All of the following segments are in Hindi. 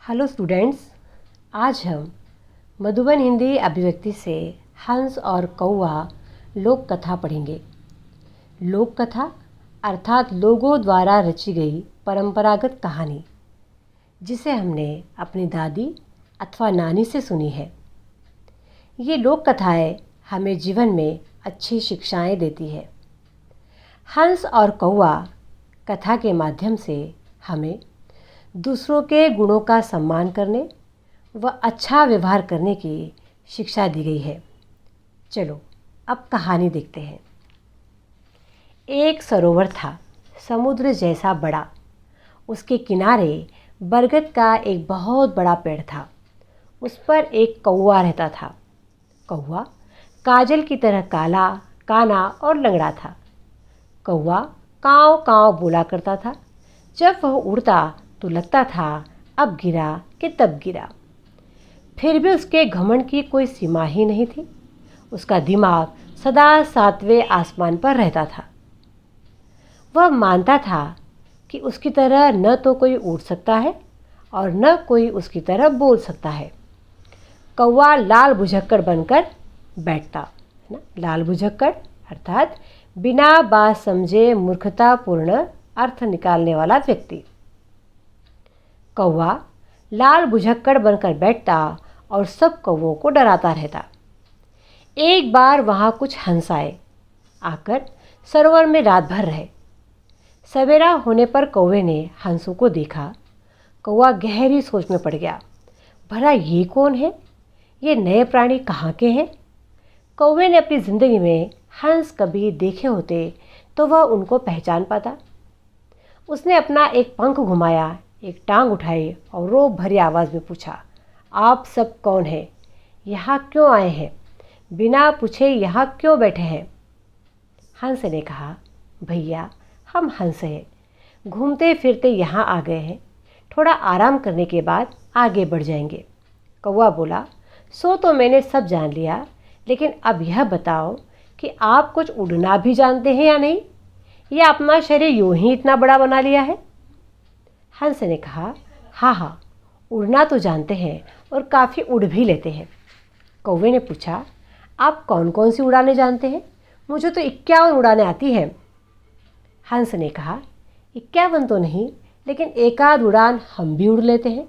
हेलो स्टूडेंट्स, आज हम मधुबन हिंदी अभिव्यक्ति से हंस और कौवा लोक कथा पढ़ेंगे। लोक कथा अर्थात लोगों द्वारा रची गई परंपरागत कहानी, जिसे हमने अपनी दादी अथवा नानी से सुनी है। ये लोक कथाएं हमें जीवन में अच्छी शिक्षाएं देती है। हंस और कौवा कथा के माध्यम से हमें दूसरों के गुणों का सम्मान करने व अच्छा व्यवहार करने की शिक्षा दी गई है। चलो अब कहानी देखते हैं। एक सरोवर था, समुद्र जैसा बड़ा। उसके किनारे बरगद का एक बहुत बड़ा पेड़ था। उस पर एक कौवा रहता था। कौवा काजल की तरह काला, काना और लंगड़ा था। कौवा काँव काँव बोला करता था। जब वह उड़ता तो लगता था अब गिरा कि तब गिरा। फिर भी उसके घमंड की कोई सीमा ही नहीं थी। उसका दिमाग सदा सातवें आसमान पर रहता था। वह मानता था कि उसकी तरह न तो कोई उड़ सकता है और न कोई उसकी तरह बोल सकता है। कौवा लाल भुजक्कड़ बनकर बैठता है ना। लाल भुजक्कड़ अर्थात बिना बात समझे मूर्खतापूर्ण अर्थ निकालने वाला व्यक्ति। कौवा लाल भुजक्कड़ बनकर बैठता और सब कौवों को डराता रहता। एक बार वहाँ कुछ हंस आए। आकर सरोवर में रात भर रहे। सवेरा होने पर कौवे ने हंसों को देखा। कौवा गहरी सोच में पड़ गया। भला ये कौन है? ये नए प्राणी कहाँ के हैं? कौवे ने अपनी ज़िंदगी में हंस कभी देखे होते तो वह उनको पहचान पाता। उसने अपना एक पंख घुमाया, एक टांग उठाई और रोब भरी आवाज़ में पूछा, आप सब कौन हैं? यहाँ क्यों आए हैं? बिना पूछे यहाँ क्यों बैठे हैं? हंस ने कहा, भैया हम हंस हैं, घूमते फिरते यहाँ आ गए हैं। थोड़ा आराम करने के बाद आगे बढ़ जाएंगे। कौवा बोला, सो तो मैंने सब जान लिया, लेकिन अब यह बताओ कि आप कुछ उड़ना भी जानते हैं या नहीं, या अपना शरीर यूं ही इतना बड़ा बना लिया है? हंस ने कहा, हाँ, उड़ना तो जानते हैं और काफ़ी उड़ भी लेते हैं। कौवे ने पूछा, आप कौन कौन सी उड़ानें जानते हैं? मुझे तो 51 उड़ानें आती हैं। हंस ने कहा, 51 तो नहीं, लेकिन एक आध उड़ान हम भी उड़ लेते हैं।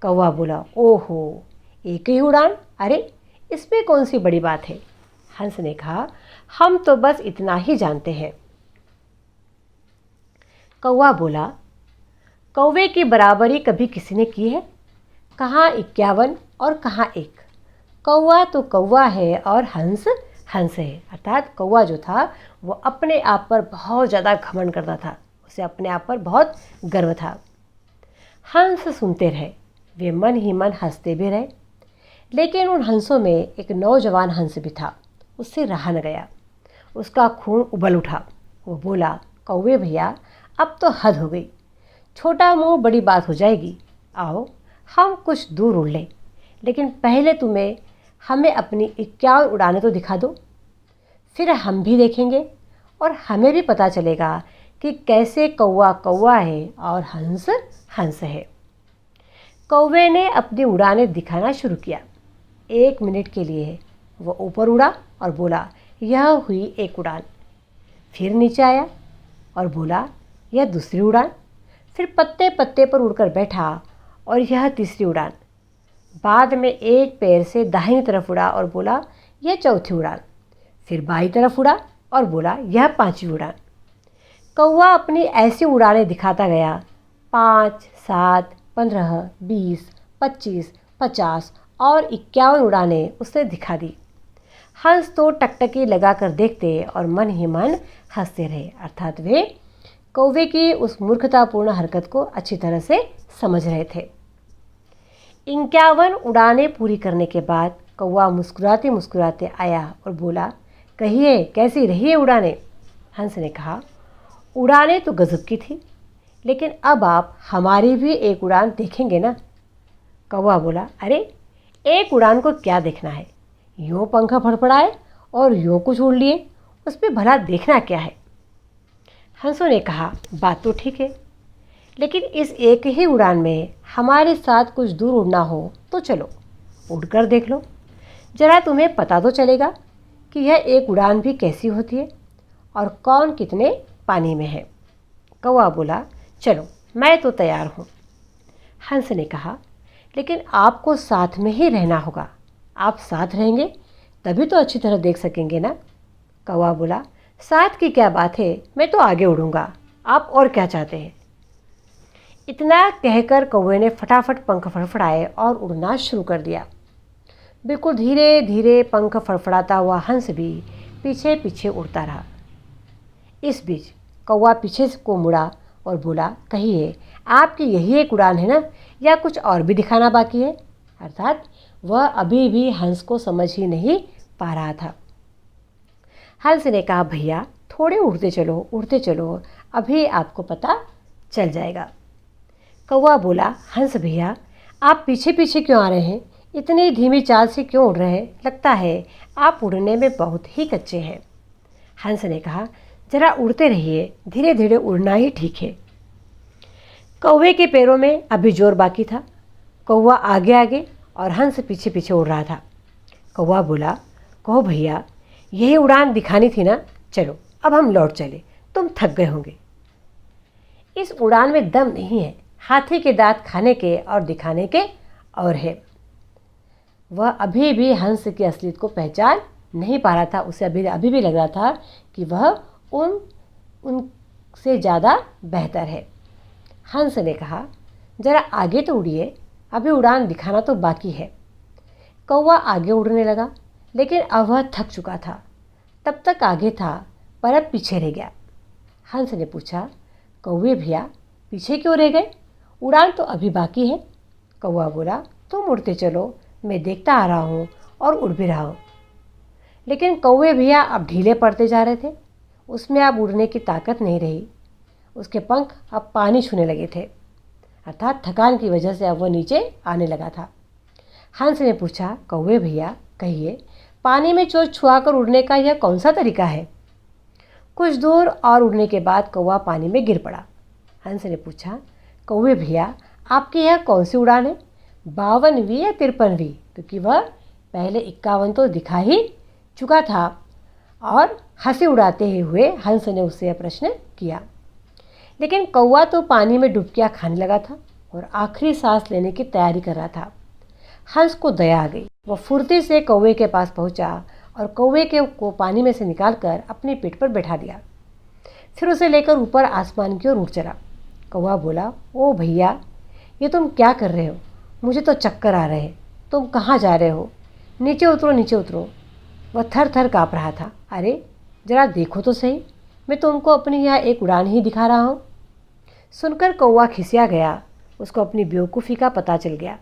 कौवा बोला, ओहो, एक ही उड़ान? अरे इसमें कौन सी बड़ी बात है? हंस ने कहा, हम तो बस इतना ही जानते हैं। कौवा बोला, कौवे की बराबरी कभी किसी ने की है? कहाँ 51 और कहाँ 1? कौवा तो कौवा है और हंस हंस है। अर्थात कौवा जो था वो अपने आप पर बहुत ज़्यादा घमंड करता था। उसे अपने आप पर बहुत गर्व था। हंस सुनते रहे, वे मन ही मन हंसते भी रहे। लेकिन उन हंसों में एक नौजवान हंस भी था। उससे रहा न गया। उसका खून उबल उठा। वो बोला, कौवे भैया अब तो हद हो गई। छोटा मुंह बड़ी बात हो जाएगी। आओ हम कुछ दूर उड़ लें, लेकिन पहले तुम्हें हमें अपनी 51 उड़ानें तो दिखा दो। फिर हम भी देखेंगे और हमें भी पता चलेगा कि कैसे कौवा कौवा है और हंस हंस है। कौवे ने अपनी उड़ानें दिखाना शुरू किया। 1 मिनट के लिए वह ऊपर उड़ा और बोला, यह हुई एक उड़ान। फिर नीचे आया और बोला, यह दूसरी उड़ान। फिर पत्ते पत्ते पर उड़कर बैठा और यह तीसरी उड़ान। बाद में एक पैर से दाहिनी तरफ उड़ा और बोला, यह चौथी उड़ान। फिर बाईं तरफ उड़ा और बोला, यह 5वीं उड़ान। कौवा अपनी ऐसी उड़ानें दिखाता गया। 5, 7, 15, 20, 25, 50 और 51 उड़ानें उसने दिखा दी। हंस तो टकटकी लगाकर देखते और मन ही मन हंसते रहे। अर्थात वे कौवे की उस मूर्खतापूर्ण हरकत को अच्छी तरह से समझ रहे थे। 51 उड़ानें पूरी करने के बाद कौवा मुस्कुराते मुस्कुराते आया और बोला, कहिए कैसी रही है उड़ानें? हंस ने कहा, उड़ानें तो गजब की थी, लेकिन अब आप हमारी भी एक उड़ान देखेंगे ना? कौवा बोला, अरे एक उड़ान को क्या देखना है? यूँ पंखा फड़फड़ाए और यूँ कुछ उड़ लिए, उसमें भला देखना क्या है? हंसों ने कहा, बात तो ठीक है, लेकिन इस एक ही उड़ान में हमारे साथ कुछ दूर उड़ना हो तो चलो उड़कर देख लो। ज़रा तुम्हें पता तो चलेगा कि यह एक उड़ान भी कैसी होती है और कौन कितने पानी में है। कौवा बोला, चलो मैं तो तैयार हूँ। हंस ने कहा, लेकिन आपको साथ में ही रहना होगा। आप साथ रहेंगे तभी तो अच्छी तरह देख सकेंगे ना। कौवा बोला, साथ की क्या बात है, मैं तो आगे उड़ूंगा, आप और क्या चाहते हैं। इतना कहकर कौवे ने फटाफट पंख फड़फड़ाए और उड़ना शुरू कर दिया। बिल्कुल धीरे धीरे पंख फड़फड़ाता हुआ हंस भी पीछे पीछे उड़ता रहा। इस बीच कौवा पीछे को मुड़ा और बोला, कहिए आपकी यही एक उड़ान है ना, या कुछ और भी दिखाना बाकी है। अर्थात वह अभी भी हंस को समझ ही नहीं पा रहा था। हंस ने कहा, भैया थोड़े उड़ते चलो, अभी आपको पता चल जाएगा। कौवा बोला, हंस भैया आप पीछे पीछे क्यों आ रहे हैं, इतनी धीमी चाल से क्यों उड़ रहे हैं, लगता है आप उड़ने में बहुत ही कच्चे हैं। हंस ने कहा, जरा उड़ते रहिए, धीरे धीरे उड़ना ही ठीक है। कौवे के पैरों में अभी जोर बाकी था। कौवा आगे आगे और हंस पीछे पीछे उड़ रहा था। कौवा बोला, कहो भैया यही उड़ान दिखानी थी ना, चलो अब हम लौट चले, तुम थक गए होंगे। इस उड़ान में दम नहीं है, हाथी के दांत खाने के और दिखाने के और है। वह अभी भी हंस की असलियत को पहचान नहीं पा रहा था। उसे अभी भी लग रहा था कि वह उनसे ज़्यादा बेहतर है। हंस ने कहा, जरा आगे तो उड़िए, अभी उड़ान दिखाना तो बाकी है। कौवा आगे उड़ने लगा, लेकिन अब वह थक चुका था। तब तक आगे था पर अब पीछे रह गया। हंस ने पूछा, कौवे भैया पीछे क्यों रह गए, उड़ान तो अभी बाकी है। कौवा बोला, तुम उड़ते चलो, मैं देखता आ रहा हूँ और उड़ भी रहा हूँ। लेकिन कौवे भैया अब ढीले पड़ते जा रहे थे। उसमें अब उड़ने की ताकत नहीं रही। उसके पंख अब पानी छूने लगे थे, अर्थात थकान की वजह से अब वह नीचे आने लगा था। हंस ने पूछा, कौवे भैया कहिए, पानी में चोंच छुआकर उड़ने का यह कौन सा तरीका है। कुछ दूर और उड़ने के बाद कौवा पानी में गिर पड़ा। हंस ने पूछा, कौवे भैया आपकी यह कौन सी उड़ान है, 52वीं या 53वीं, क्योंकि वह पहले 51 तो दिखा ही चुका था। और हंसी उड़ाते हुए हंस ने उससे यह प्रश्न किया। लेकिन कौवा तो पानी में डुबकियां खाने लगा था और आखिरी सांस लेने की तैयारी कर रहा था। हंस को दया आ गई। वह फुर्ती से कौवे के पास पहुंचा और कौवे को पानी में से निकालकर अपनी पीठ पर बैठा दिया। फिर उसे लेकर ऊपर आसमान की ओर उड़ चला। कौवा बोला, ओ भैया ये तुम क्या कर रहे हो, मुझे तो चक्कर आ रहे हैं, तुम कहाँ जा रहे हो, नीचे उतरो नीचे उतरो। वह थर थर काँप रहा था। अरे जरा देखो तो सही, मैं तुमको अपनी यह एक उड़ान ही दिखा रहा हूँ। सुनकर कौवा खिसिया गया। उसको अपनी बेवकूफ़ी का पता चल गया।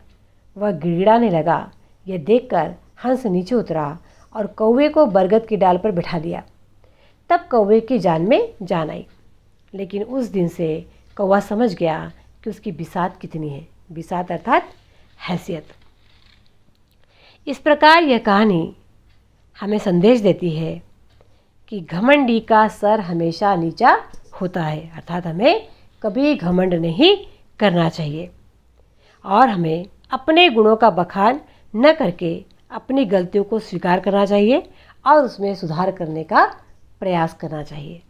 वह गिड़गिड़ाने लगा। यह देखकर हंस नीचे उतरा और कौवे को बरगद की डाल पर बिठा दिया। तब कौवे की जान में जान आई। लेकिन उस दिन से कौवा समझ गया कि उसकी बिसात कितनी है। बिसात अर्थात हैसियत। इस प्रकार यह कहानी हमें संदेश देती है कि घमंडी का सर हमेशा नीचा होता है, अर्थात हमें कभी घमंड नहीं करना चाहिए और हमें अपने गुणों का बखान न करके अपनी गलतियों को स्वीकार करना चाहिए और उसमें सुधार करने का प्रयास करना चाहिए।